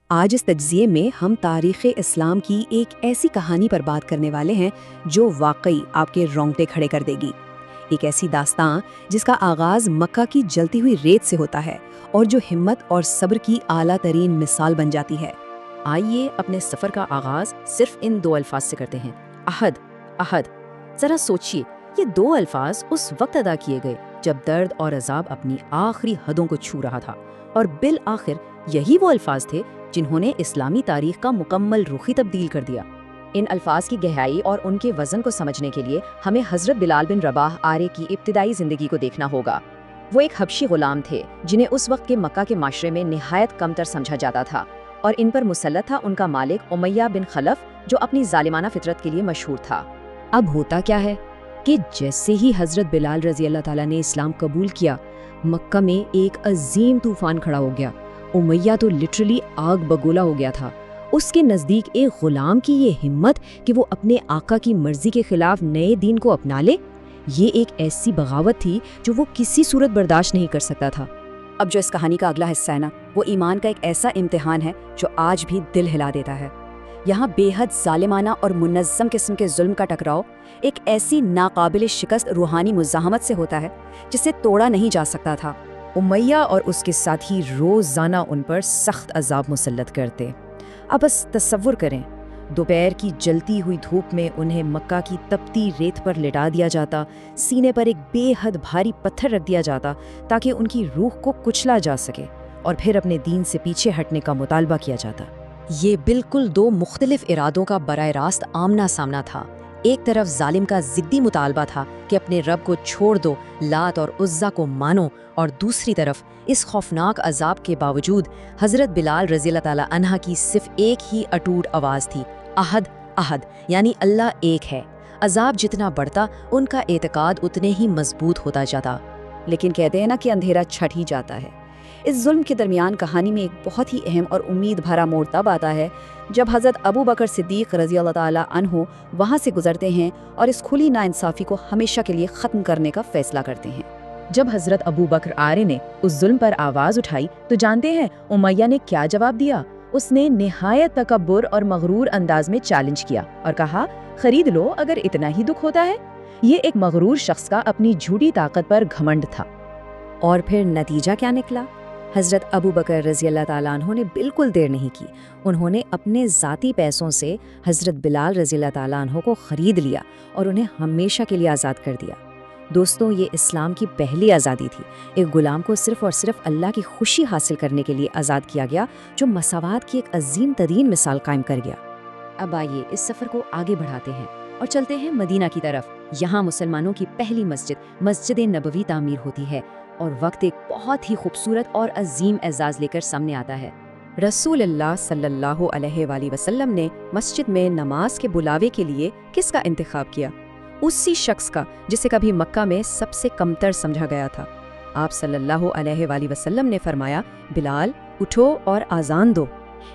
آج اس تجزیے میں ہم تاریخ اسلام کی ایک ایسی کہانی پر بات کرنے والے ہیں جو واقعی آپ کے رونگٹے کھڑے کر دے گی۔ ایک ایسی داستان جس کا آغاز مکہ کی جلتی ہوئی ریت سے ہوتا ہے اور جو ہمت اور صبر کی اعلیٰ ترین مثال بن جاتی ہے۔ آئیے اپنے سفر کا آغاز صرف ان 2 الفاظ سے کرتے ہیں، عہد، عہد۔ ذرا سوچئے، یہ 2 الفاظ اس وقت ادا کیے گئے جب درد اور عذاب اپنی آخری حدوں کو چھو رہا تھا، اور بالآخر یہی وہ الفاظ تھے جنہوں نے اسلامی تاریخ کا مکمل رخ ہی تبدیل کر دیا۔ ان الفاظ کی گہرائی اور ان کے وزن کو سمجھنے کے لیے ہمیں حضرت بلال بن رباح آرے کی ابتدائی زندگی کو دیکھنا ہوگا۔ وہ ایک حبشی غلام تھے جنہیں اس وقت کے مکہ کے معاشرے میں نہایت کمتر سمجھا جاتا تھا، اور ان پر مسلط تھا ان کا مالک امیہ بن خلف، جو اپنی ظالمانہ فطرت کے لیے مشہور تھا۔ اب ہوتا کیا ہے کہ جیسے ہی حضرت بلال رضی اللہ تعالیٰ نے اسلام قبول کیا، مکہ میں ایک عظیم طوفان کھڑا ہو گیا۔ امیہ تو لٹرلی آگ بگولا ہو گیا تھا۔ اس کے نزدیک ایک غلام کی یہ ہمت کہ وہ اپنے آقا کی مرضی کے خلاف نئے دین کو اپنا لے، یہ ایک ایسی بغاوت تھی جو وہ کسی صورت برداشت نہیں کر سکتا تھا۔ اب جو اس کہانی کا اگلا حصہ ہے نا، وہ ایمان کا ایک ایسا امتحان ہے جو آج بھی دل ہلا دیتا ہے۔ یہاں بے حد ظالمانہ اور منظم قسم کے ظلم کا ٹکراؤ ایک ایسی ناقابل شکست روحانی مزاحمت سے ہوتا ہے جسے توڑا نہیں جا سکتا تھا۔ امیہ اور اس کے ساتھی روزانہ ان پر سخت عذاب مسلط کرتے۔ اب بس تصور کریں، دوپہر کی جلتی ہوئی دھوپ میں انہیں مکہ کی تپتی ریت پر لٹا دیا جاتا، سینے پر ایک بے حد بھاری پتھر رکھ دیا جاتا تاکہ ان کی روح کو کچلا جا سکے، اور پھر اپنے دین سے پیچھے ہٹنے کا مطالبہ کیا جاتا۔ یہ بالکل 2 مختلف ارادوں کا براہ راست آمنا سامنا تھا۔ ایک طرف ظالم کا ضدی مطالبہ تھا کہ اپنے رب کو چھوڑ دو، لات اور عزا کو مانو، اور دوسری طرف اس خوفناک عذاب کے باوجود حضرت بلال رضی اللہ تعالیٰ عنہ کی صرف ایک ہی اٹوٹ آواز تھی، عہد، عہد، یعنی اللہ ایک ہے۔ عذاب جتنا بڑھتا ان کا اعتقاد اتنے ہی مضبوط ہوتا جاتا۔ لیکن کہتے ہیں نا کہ اندھیرا چھٹ ہی جاتا ہے۔ اس ظلم کے درمیان کہانی میں ایک بہت ہی اہم اور امید بھرا موڑ تب آتا ہے جب حضرت ابو بکر صدیق رضی اللہ تعالیٰ عنہ وہاں سے گزرتے ہیں اور اس کھلی ناانصافی کو ہمیشہ کے لیے ختم کرنے کا فیصلہ کرتے ہیں۔ جب حضرت ابو بکر آرے نے اس ظلم پر آواز اٹھائی تو جانتے ہیں امیہ نے کیا جواب دیا؟ اس نے نہایت تکبر اور مغرور انداز میں چیلنج کیا اور کہا، خرید لو اگر اتنا ہی دکھ ہوتا ہے۔ یہ ایک مغرور شخص کا اپنی جھوٹی طاقت پر گھمنڈ تھا۔ اور پھر نتیجہ کیا نکلا؟ حضرت ابو بکر رضی اللہ تعالیٰ عنہ نے بالکل دیر نہیں کی، انہوں نے اپنے ذاتی پیسوں سے حضرت بلال رضی اللہ تعالیٰ عنہ کو خرید لیا اور انہیں ہمیشہ کے لیے آزاد کر دیا۔ دوستوں، یہ اسلام کی پہلی آزادی تھی۔ ایک غلام کو صرف اور صرف اللہ کی خوشی حاصل کرنے کے لیے آزاد کیا گیا، جو مساوات کی ایک عظیم ترین مثال قائم کر گیا۔ اب آئیے اس سفر کو آگے بڑھاتے ہیں اور چلتے ہیں مدینہ کی طرف۔ یہاں مسلمانوں کی پہلی مسجد نبوی تعمیر ہوتی ہے، اور وقت ایک بہت ہی خوبصورت اور عظیم اعزاز لے کر سامنے آتا ہے۔ رسول اللہ صلی اللہ علیہ وآلہ وسلم نے مسجد میں نماز کے بلاوے کے لیے کس کا انتخاب کیا؟ اسی شخص کا جسے کبھی مکہ میں سب سے کمتر سمجھا گیا تھا۔ آپ صلی اللہ علیہ وآلہ وسلم نے فرمایا، بلال اٹھو اور اذان دو۔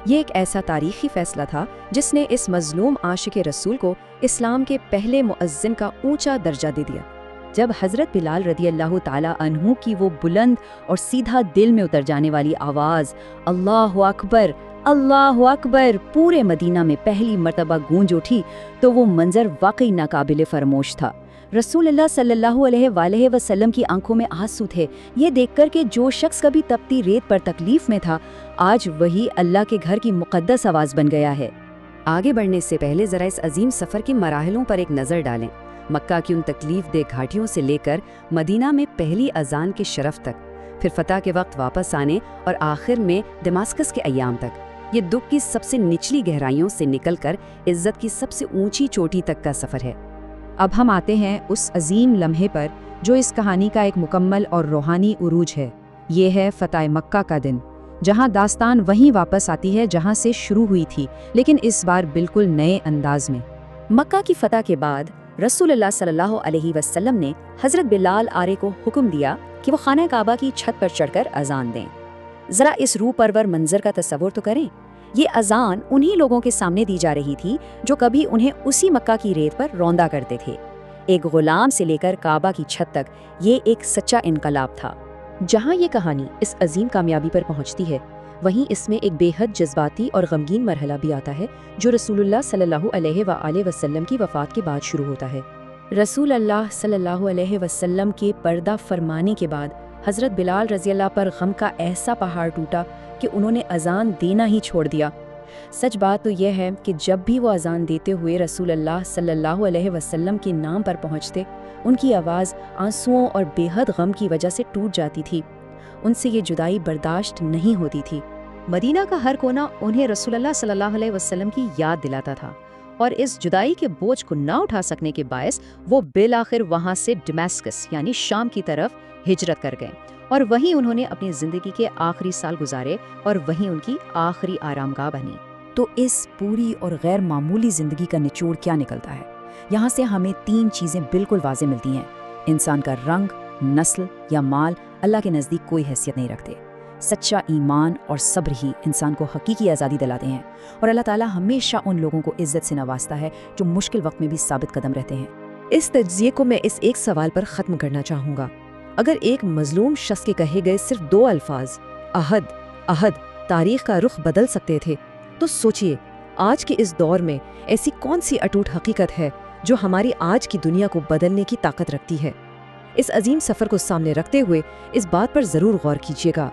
یہ ایک ایسا تاریخی فیصلہ تھا جس نے اس مظلوم عاشق رسول کو اسلام کے پہلے مؤذن کا اونچا درجہ دے دیا۔ جب حضرت بلال رضی اللہ تعالیٰ عنہ کی وہ بلند اور سیدھا دل میں اتر جانے والی آواز اللہ اکبر، اللہ اکبر پورے مدینہ میں پہلی مرتبہ گونج اٹھی تو وہ منظر واقعی ناقابل فراموش تھا۔ رسول اللہ صلی اللہ علیہ وآلہ وسلم کی آنکھوں میں آنسو تھے، یہ دیکھ کر کہ جو شخص کبھی تپتی ریت پر تکلیف میں تھا، آج وہی اللہ کے گھر کی مقدس آواز بن گیا ہے۔ آگے بڑھنے سے پہلے ذرا اس عظیم سفر کے مراحلوں پر ایک نظر ڈالیں۔ مکہ کی ان تکلیف دہ گھاٹیوں سے لے کر مدینہ میں پہلی اذان کے شرف تک، پھر فتح کے وقت واپس آنے اور آخر میں دماسکس کے ایام تک، یہ دکھ کی سب سے نچلی گہرائیوں سے نکل کر عزت کی سب سے اونچی چوٹی تک کا سفر ہے۔ اب ہم آتے ہیں اس عظیم لمحے پر جو اس کہانی کا ایک مکمل اور روحانی عروج ہے۔ یہ ہے فتح مکہ کا دن، جہاں داستان وہیں واپس آتی ہے جہاں سے شروع ہوئی تھی، لیکن اس بار بالکل نئے انداز میں۔ مکہ کی فتح کے بعد رسول اللہ صلی اللہ علیہ وسلم نے حضرت بلال آرے کو حکم دیا کہ وہ خانہ کعبہ کی چھت پر چڑھ کر اذان دیں۔ ذرا اس روح پرور منظر کا تصور تو کریں۔ یہ اذان انہی لوگوں کے سامنے دی جا رہی تھی جو کبھی انہیں اسی مکہ کی ریت پر روندا کرتے تھے۔ ایک غلام سے لے کر کعبہ کی چھت تک یہ ایک سچا انقلاب تھا۔ جہاں یہ کہانی اس عظیم کامیابی پر پہنچتی ہے، وہیں اس میں ایک بے حد جذباتی اور غمگین مرحلہ بھی آتا ہے جو رسول اللہ صلی اللہ علیہ وآلہ وسلم کی وفات کے بعد شروع ہوتا ہے۔ رسول اللہ صلی اللہ علیہ وسلم کے پردہ فرمانے کے بعد حضرت بلال رضی اللہ پر غم کا ایسا پہاڑ ٹوٹا کہ انہوں نے اذان دینا ہی چھوڑ دیا۔ سچ بات تو یہ ہے کہ جب بھی وہ اذان دیتے ہوئے رسول اللہ صلی اللہ علیہ وسلم کے نام پر پہنچتے، ان کی آواز آنسوؤں اور بے حد غم کی وجہ سے ٹوٹ جاتی تھی۔ ان سے یہ جدائی برداشت نہیں ہوتی تھی۔ مدینہ کا ہر کونا انہیں رسول اللہ صلی اللہ علیہ وسلم کی یاد دلاتا تھا، اور اس جدائی کے بوجھ کو نہ اٹھا سکنے کے باعث وہ بالآخر وہاں سے ڈمیسکس یعنی شام کی طرف ہجرت کر گئے، اور وہیں انہوں نے اپنی زندگی کے آخری سال گزارے اور وہیں ان کی آخری آرام گاہ بنی۔ تو اس پوری اور غیر معمولی زندگی کا نچوڑ کیا نکلتا ہے؟ یہاں سے ہمیں 3 چیزیں بالکل واضح ملتی ہیں۔ انسان کا رنگ، نسل یا مال اللہ کے نزدیک کوئی حیثیت نہیں رکھتے۔ سچا ایمان اور صبر ہی انسان کو حقیقی آزادی دلاتے ہیں، اور اللہ تعالیٰ ہمیشہ ان لوگوں کو عزت سے نوازتا ہے جو مشکل وقت میں بھی ثابت قدم رہتے ہیں۔ اس تجزیے کو میں اس ایک سوال پر ختم کرنا چاہوں گا۔ اگر ایک مظلوم شخص کے کہے گئے صرف 2 الفاظ عہد عہد تاریخ کا رخ بدل سکتے تھے، تو سوچئے آج کے اس دور میں ایسی کون سی اٹوٹ حقیقت ہے جو ہماری آج کی دنیا کو بدلنے کی طاقت رکھتی ہے؟ اس عظیم سفر کو سامنے رکھتے ہوئے اس بات پر ضرور غور کیجیے گا